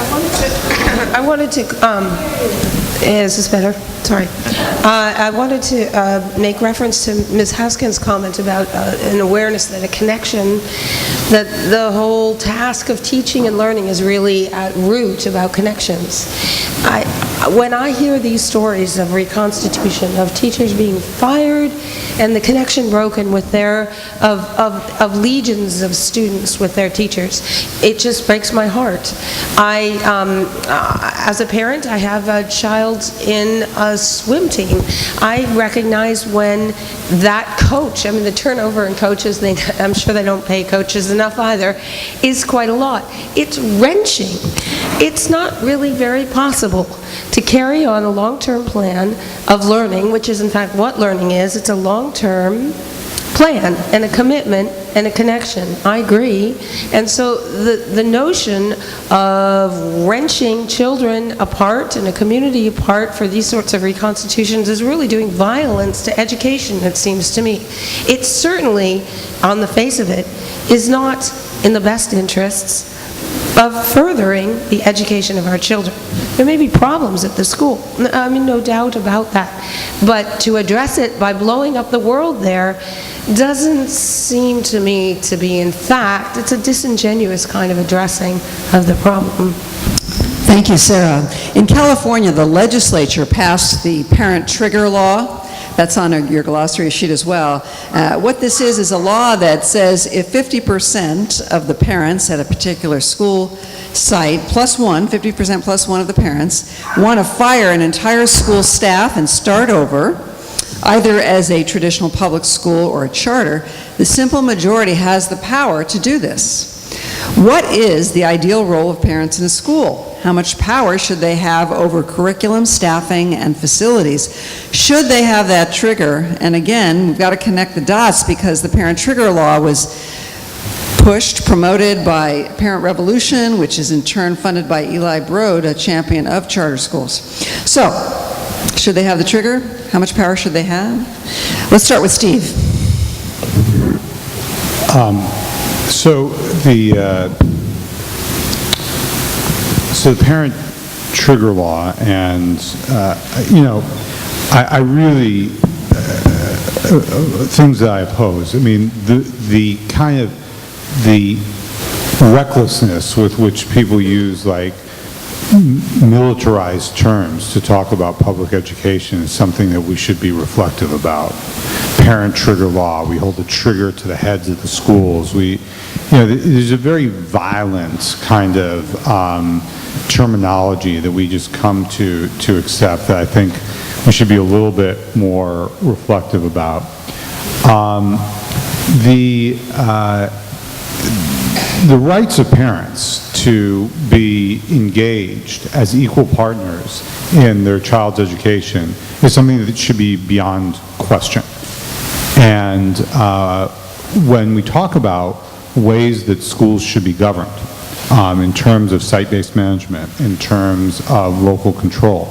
Speaker 7: I wanted to is this better? Sorry. I wanted to make reference to Ms. Haskin's comment about an awareness that a connection, that the whole task of teaching and learning is really at root about connections. When I hear these stories of reconstitution, of teachers being fired and the connection broken with of legions of students with their teachers, it just breaks my heart. As a parent, I have a child in a swim team. I recognize when that coach, I mean the turnover in coaches, I'm sure they don't pay coaches enough either, is quite a lot. It's wrenching. It's not really very possible to carry on a long-term plan of learning, which is in fact what learning is. It's a long-term plan and a commitment and a connection. I agree. And so the notion of wrenching children apart and a community apart for these sorts of reconstitutions is really doing violence to education, it seems to me. It certainly, on the face of it, is not in the best interests of furthering the education of our children. There may be problems at the school, I mean, no doubt about that. But to address it by blowing up the world there doesn't seem to me to be, in fact, it's a disingenuous kind of addressing of the problem.
Speaker 8: Thank you, Sarah. In California, the legislature passed the parent trigger law. That's on your glossary sheet as well. What this is a law that says if 50% of the parents at a particular school site, plus one, 50% plus one of the parents, want to fire an entire school staff and start over, either as a traditional public school or a charter, the simple majority has the power to do this. What is the ideal role of parents in a school? How much power should they have over curriculum, staffing, and facilities? Should they have that trigger? And again, we've got to connect the dots because the parent trigger law was pushed, promoted by Parent Revolution, which is in turn funded by Eli Broad, a champion of charter schools. So, should they have the trigger? How much power should they have? Let's start with Steve.
Speaker 2: So the parent trigger law, and I really things that I oppose. I mean, the kind of the recklessness with which people use like militarized terms to talk about public education is something that we should be reflective about. Parent trigger law, we hold the trigger to the heads of the schools. There's a very violent kind of terminology that we just come to accept that I think we should be a little bit more reflective about. The rights of parents to be engaged as equal partners in their child's education is something that should be beyond question. And when we talk about ways that schools should be governed in terms of site-based management, in terms of local control,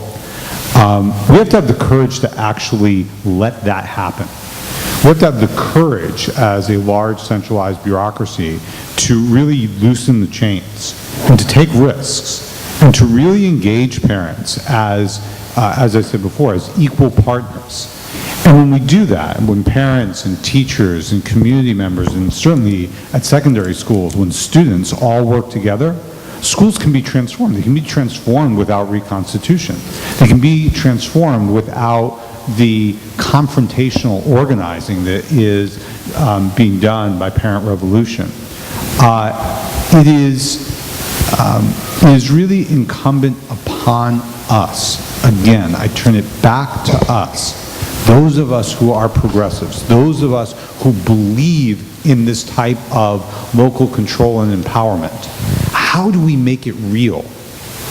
Speaker 2: we have to have the courage to actually let that happen. We have to have the courage as a large centralized bureaucracy to really loosen the chains and to take risks and to really engage parents as I said before, as equal partners. And when we do that, when parents and teachers and community members, and certainly at secondary schools, when students all work together, schools can be transformed. They can be transformed without reconstitution. They can be transformed without the confrontational organizing that is being done by parent revolution. It is really incumbent upon us. Again, I turn it back to us. Those of us who are progressives, those of us who believe in this type of local control and empowerment. How do we make it real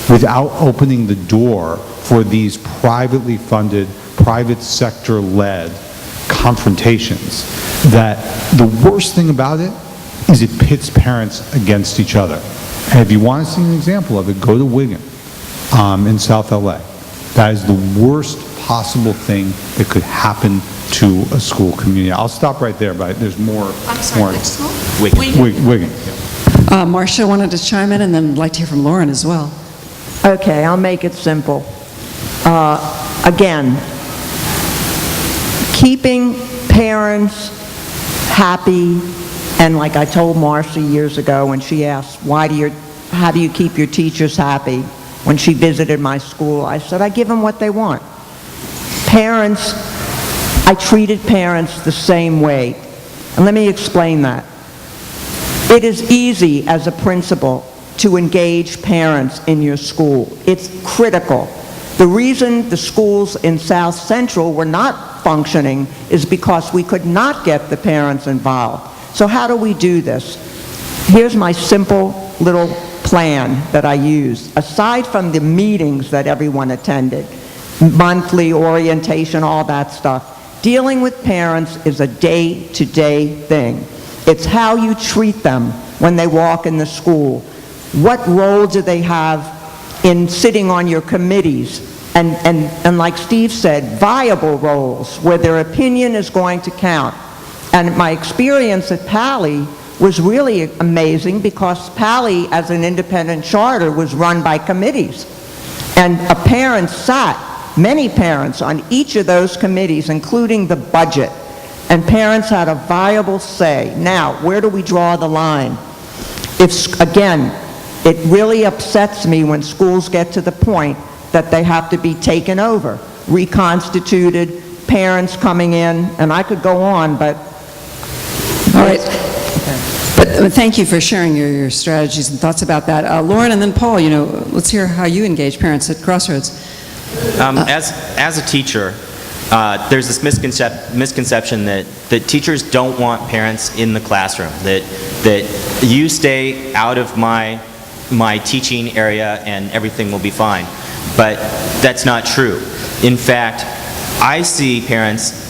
Speaker 2: without opening the door for these privately funded, private sector-led confrontations? That the worst thing about it is it pits parents against each other. And if you want to see an example of it, go to Wigan in South LA. That is the worst possible thing that could happen to a school community. I'll stop right there, but there's more.
Speaker 8: I'm sorry, which school?
Speaker 2: Wigan. Yeah.
Speaker 8: Marcia wanted to chime in, and then I'd like to hear from Loren as well.
Speaker 5: Okay, I'll make it simple. Again, keeping parents happy, and like I told Marcia years ago when she asked, how do you keep your teachers happy? When she visited my school, I said, I give them what they want. Parents, I treated parents the same way. And let me explain that. It is easy as a principal to engage parents in your school. It's critical. The reason the schools in South Central were not functioning is because we could not get the parents involved. So how do we do this? Here's my simple little plan that I use. Aside from the meetings that everyone attended, monthly orientation, all that stuff, dealing with parents is a day-to-day thing. It's how you treat them when they walk in the school. What role do they have in sitting on your committees? And like Steve said, viable roles where their opinion is going to count. And my experience at Pali was really amazing because Pali, as an independent charter, was run by committees. And many parents on each of those committees, including the budget. And parents had a viable say. Now, where do we draw the line? Again, it really upsets me when schools get to the point that they have to be taken over, reconstituted, parents coming in, and I could go on, but...
Speaker 8: All right. But thank you for sharing your strategies and thoughts about that. Loren and then Paul, let's hear how you engage parents at Crossroads.
Speaker 6: As a teacher, there's this misconception that teachers don't want parents in the classroom, that you stay out of my teaching area and everything will be fine. But that's not true. In fact, I see parents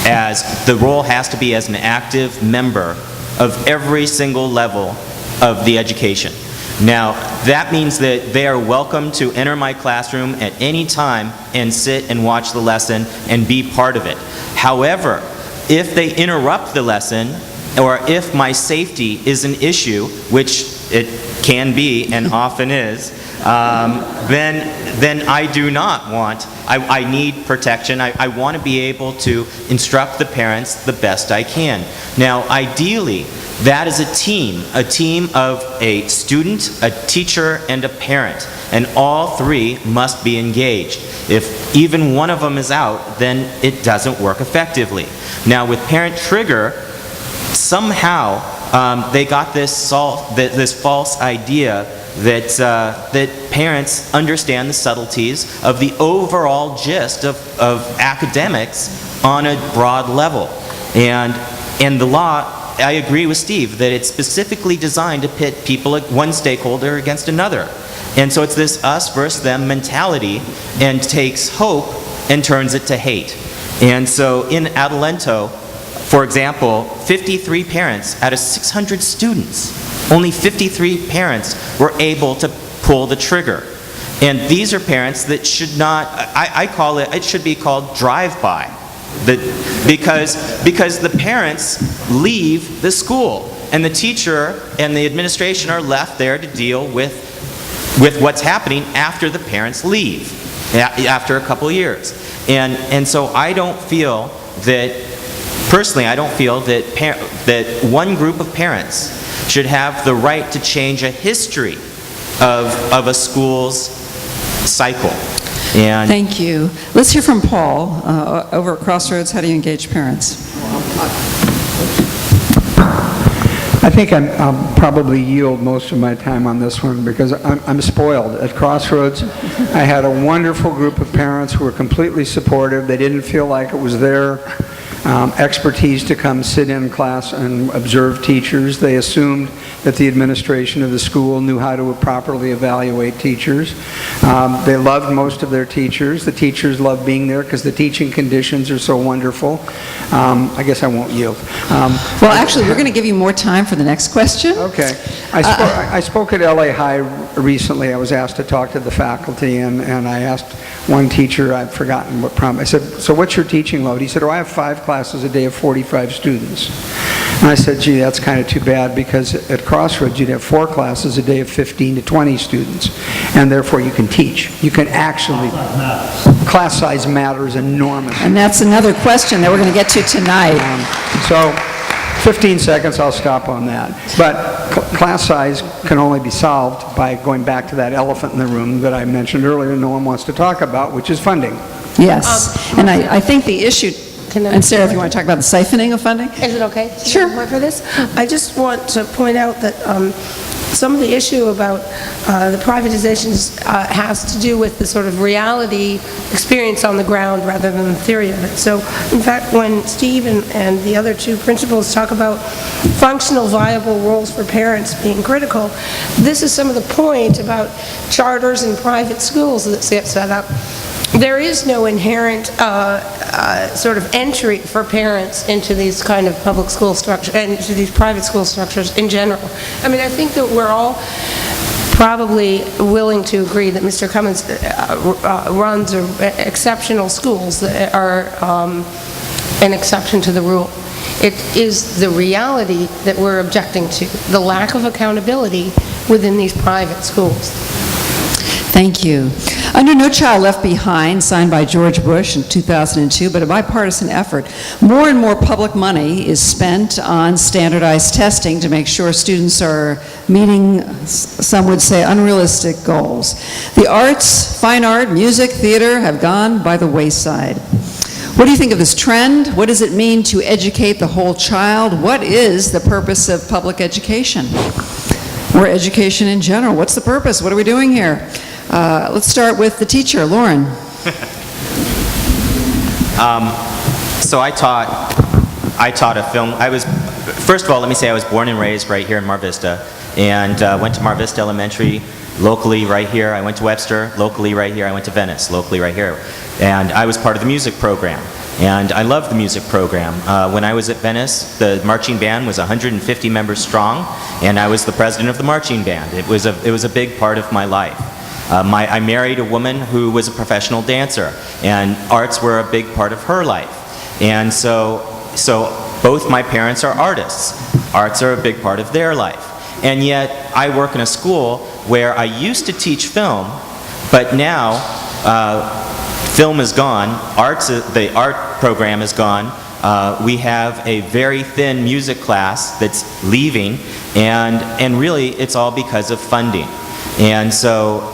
Speaker 6: as the role has to be as an active member of every single level of the education. Now, that means that they are welcome to enter my classroom at any time and sit and watch the lesson and be part of it. However, if they interrupt the lesson, or if my safety is an issue, which it can be and often is, then I do not want, I need protection. I want to be able to instruct the parents the best I can. Now, ideally, that is a team of a student, a teacher, and a parent, and all three must be engaged. If even one of them is out, then it doesn't work effectively. Now, with Parent Trigger, somehow they got this false idea that parents understand the subtleties of the overall gist of academics on a broad level. And the law, I agree with Steve, that it's specifically designed to pit people, one stakeholder against another. And so it's this us versus them mentality, and takes hope and turns it to hate. And so in Adelanto, for example, 53 parents out of 600 students, only 53 parents were able to pull the trigger. And these are parents that should not, I call it should be called drive-by. Because the parents leave the school, and the teacher and the administration are left there to deal with with what's happening after the parents leave, after a couple years. And so I don't feel that, personally, I don't feel that, that one group of parents should have the right to change a history of a school's cycle. And
Speaker 8: Thank you. Let's hear from Paul over at Crossroads. How do you engage parents?
Speaker 4: I think I'll probably yield most of my time on this one because I'm spoiled. At Crossroads, I had a wonderful group of parents who were completely supportive. They didn't feel like it was their expertise to come sit in class and observe teachers. They assumed that the administration of the school knew how to properly evaluate teachers. They loved most of their teachers. The teachers loved being there because the teaching conditions are so wonderful. I guess I won't yield.
Speaker 8: Well, actually, we're going to give you more time for the next question.
Speaker 4: Okay. I spoke at LA High recently. I was asked to talk to the faculty, and I asked one teacher, I've forgotten what prompt, I said, so what's your teaching load? He said, oh, I have 5 classes a day of 45 students. And I said, gee, that's kind of too bad because at Crossroads you'd have 4 classes a day of 15 to 20 students, and therefore you can teach. You can actually, class size matters enormously.
Speaker 8: And that's another question that we're going to get to tonight.
Speaker 4: So 15 seconds, I'll stop on that. But class size can only be solved by going back to that elephant in the room that I mentioned earlier no one wants to talk about, which is funding.
Speaker 8: Yes, and I think the issue, and Sarah, if you want to talk about the siphoning of funding?
Speaker 7: Is it okay?
Speaker 8: Sure.
Speaker 7: For this? I just want to point out that some of the issue about the privatizations has to do with the sort of reality experience on the ground rather than the theory of it. So, in fact, when Steve and the other 2 principals talk about functional, viable roles for parents being critical, this is some of the point about charters and private schools that get set up. There is no inherent sort of entry for parents into these kind of public school structures, and into these private school structures in general. I mean, I think that we're all probably willing to agree that Mr. Cummins runs exceptional schools that are an exception to the rule. It is the reality that we're objecting to, the lack of accountability within these private schools.
Speaker 8: Thank you. Under No Child Left Behind, signed by George Bush in 2002, but a bipartisan effort, more and more public money is spent on standardized testing to make sure students are meeting, some would say, unrealistic goals. The arts, fine art, music, theater have gone by the wayside. What do you think of this trend? What does it mean to educate the whole child? What is the purpose of public education? Or education in general? What's the purpose? What are we doing here? Let's start with the teacher, Loren.
Speaker 6: So I taught a film. First of all, let me say I was born and raised right here in Mar Vista, and went to Mar Vista Elementary locally right here. I went to Webster locally right here. I went to Venice locally right here. And I was part of the music program. And I loved the music program. When I was at Venice, the marching band was 150 members strong, and I was the president of the marching band. It was a big part of my life. I married a woman who was a professional dancer, and arts were a big part of her life. And so both my parents are artists. Arts are a big part of their life. And yet, I work in a school where I used to teach film, but now film is gone, the art program is gone. We have a very thin music class that's leaving, and really it's all because of funding. And so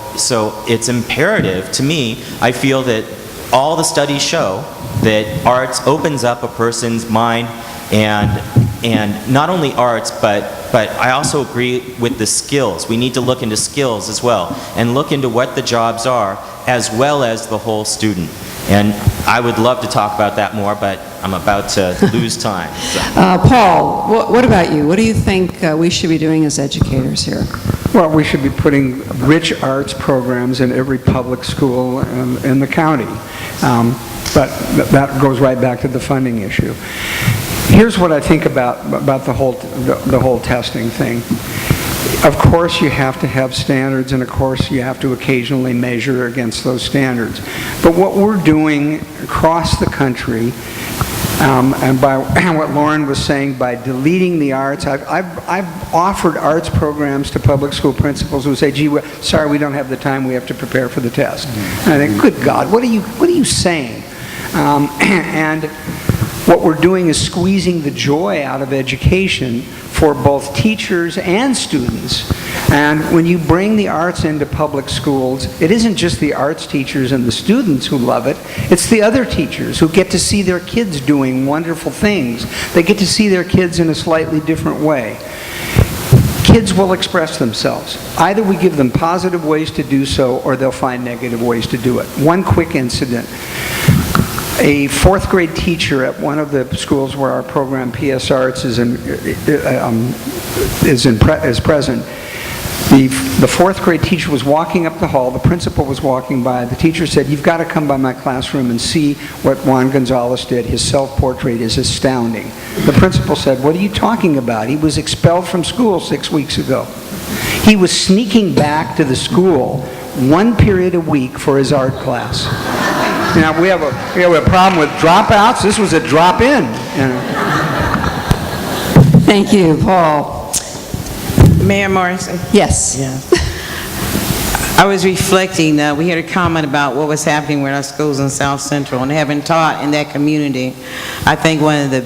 Speaker 6: it's imperative to me. I feel that all the studies show that arts opens up a person's mind, and not only arts, but I also agree with the skills. We need to look into skills as well, and look into what the jobs are, as well as the whole student. And I would love to talk about that more, but I'm about to lose time. So.
Speaker 8: Paul, what about you? What do you think we should be doing as educators here?
Speaker 4: Well, we should be putting rich arts programs in every public school in the county. But that goes right back to the funding issue. Here's what I think about the whole testing thing. Of course you have to have standards, and of course you have to occasionally measure against those standards. But what we're doing across the country, And by what Loren was saying, by deleting the arts, I've offered arts programs to public school principals who say, gee, sorry, we don't have the time, we have to prepare for the test. And I think, good God, what are you saying? And what we're doing is squeezing the joy out of education for both teachers and students. And when you bring the arts into public schools, it isn't just the arts teachers and the students who love it, it's the other teachers who get to see their kids doing wonderful things. They get to see their kids in a slightly different way. Kids will express themselves. Either we give them positive ways to do so, or they'll find negative ways to do it. One quick incident. A fourth grade teacher at one of the schools where our program PSArts is present, the fourth grade teacher was walking up the hall, the principal was walking by, the teacher said, you've got to come by my classroom and see what Juan Gonzalez did. His self-portrait is astounding. The principal said, what are you talking about? He was expelled from school 6 weeks ago. He was sneaking back to the school 1 period a week for his art class. Now, we have a problem with dropouts. This was a drop-in.
Speaker 8: Thank you, Paul.
Speaker 3: Mayor Morrison?
Speaker 8: Yes.
Speaker 3: I was reflecting, we had a comment about what was happening with our schools in South Central, and having taught in that community, I think one of the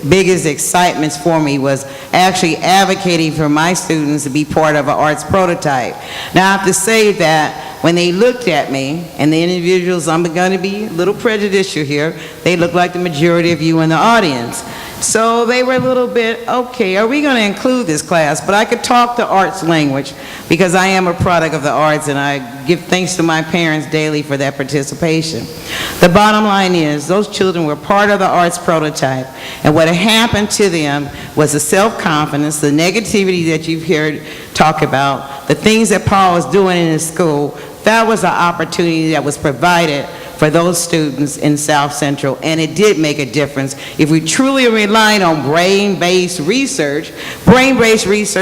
Speaker 3: biggest excitements for me was actually advocating for my students to be part of an arts prototype. Now, I have to say that when they looked at me, and the individuals, I'm going to be a little prejudicial here, they looked like the majority of you in the audience. So they were a little bit, okay, are we going to include this class? But I could talk the arts language because I am a product of the arts, and I give thanks to my parents daily for that participation. The bottom line is those children were part of the arts prototype, and what happened to them was the self-confidence, the negativity that you've heard talk about, the things that Paul was doing in his school. That was an opportunity that was provided for those students in South Central, and it did make a difference. If we truly relying on brain-based research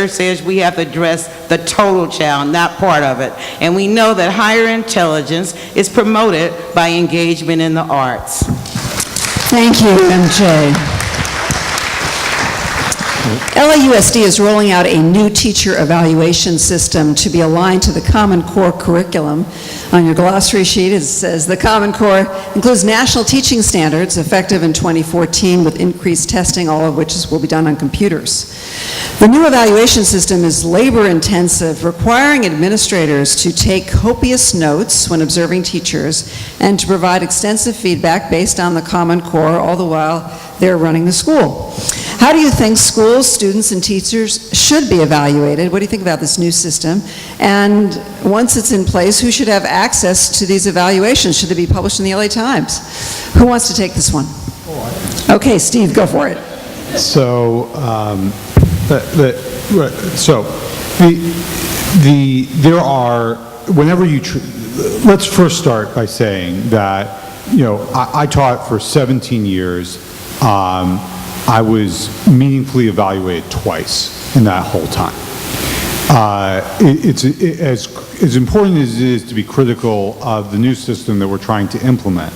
Speaker 3: says we have to address the total child, not part of it. And we know that higher intelligence is promoted by engagement in the arts.
Speaker 8: Thank you, MJ. LAUSD is rolling out a new teacher evaluation system to be aligned to the Common Core curriculum. On your glossary sheet, it says the Common Core includes national teaching standards effective in 2014 with increased testing, all of which will be done on computers. The new evaluation system is labor-intensive, requiring administrators to take copious notes when observing teachers and to provide extensive feedback based on the Common Core, all the while they're running the school. How do you think schools, students, and teachers should be evaluated? What do you think about this new system? And once it's in place, who should have access to these evaluations? Should they be published in the LA Times? Who wants to take this one? Okay, Steve, go for it.
Speaker 2: So, there are, whenever you, let's first start by saying that, you know, I taught for 17 years. I was meaningfully evaluated twice in that whole time. As important as it is to be critical of the new system that we're trying to implement,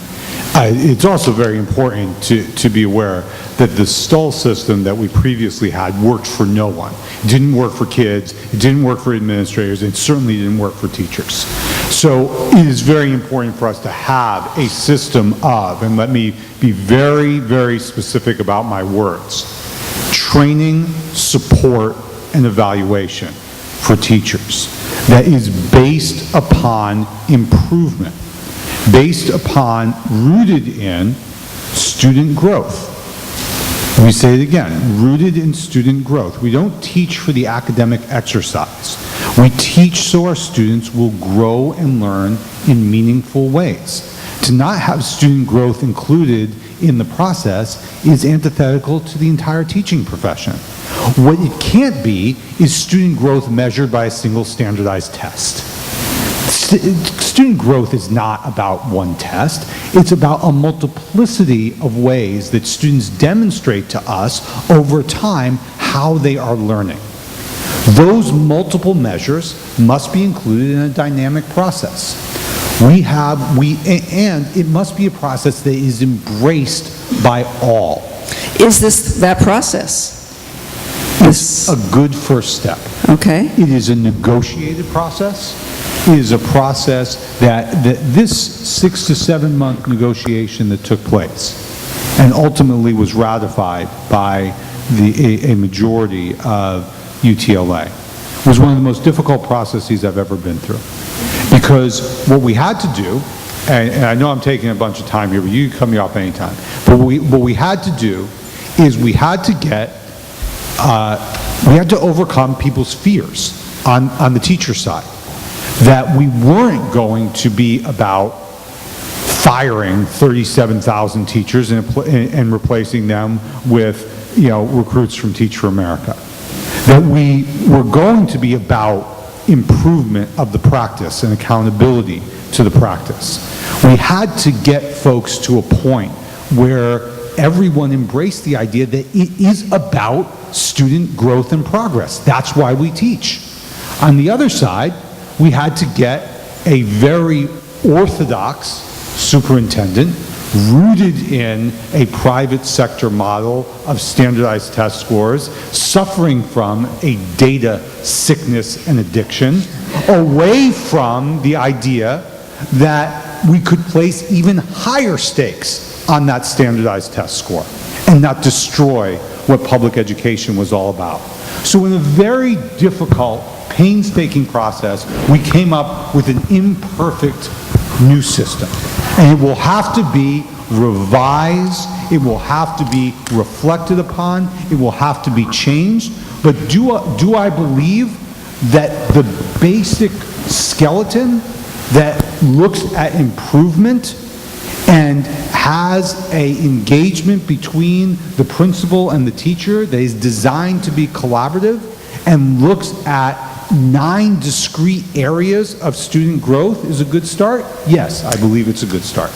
Speaker 2: it's also very important to be aware that the stall system that we previously had worked for no one. It didn't work for kids, it didn't work for administrators, it certainly didn't work for teachers. So it is very important for us to have a system of, and let me be very, very specific about my words, training, support, and evaluation for teachers that is based upon improvement, based upon, rooted in student growth. Let me say it again, rooted in student growth. We don't teach for the academic exercise. We teach so our students will grow and learn in meaningful ways. To not have student growth included in the process is antithetical to the entire teaching profession. What it can't be is student growth measured by a single standardized test. Student growth is not about one test. It's about a multiplicity of ways that students demonstrate to us over time how they are learning. Those multiple measures must be included in a dynamic process. And it must be a process that is embraced by all.
Speaker 8: Is this that process?
Speaker 2: It's a good first step.
Speaker 8: Okay.
Speaker 2: It is a negotiated process. It is a process that this 6 to 7 month negotiation that took place and ultimately was ratified by a majority of UTLA was one of the most difficult processes I've ever been through. Because what we had to do, and I know I'm taking a bunch of time here, but you can cut me off anytime, but what we had to do is we had to overcome people's fears on the teacher side. That we weren't going to be about firing 37,000 teachers and replacing them with, recruits from Teach for America. That we were going to be about improvement of the practice and accountability to the practice. We had to get folks to a point where everyone embraced the idea that it is about student growth and progress. That's why we teach. On the other side, we had to get a very orthodox superintendent rooted in a private sector model of standardized test scores, suffering from a data sickness and addiction, away from the idea that we could place even higher stakes on that standardized test score and not destroy what public education was all about. So in a very difficult, painstaking process, we came up with an imperfect new system. And it will have to be revised, it will have to be reflected upon, it will have to be changed. But do I believe that the basic skeleton that looks at improvement and has an engagement between the principal and the teacher that is designed to be collaborative and looks at 9 discrete areas of student growth is a good start? Yes, I believe it's a good start.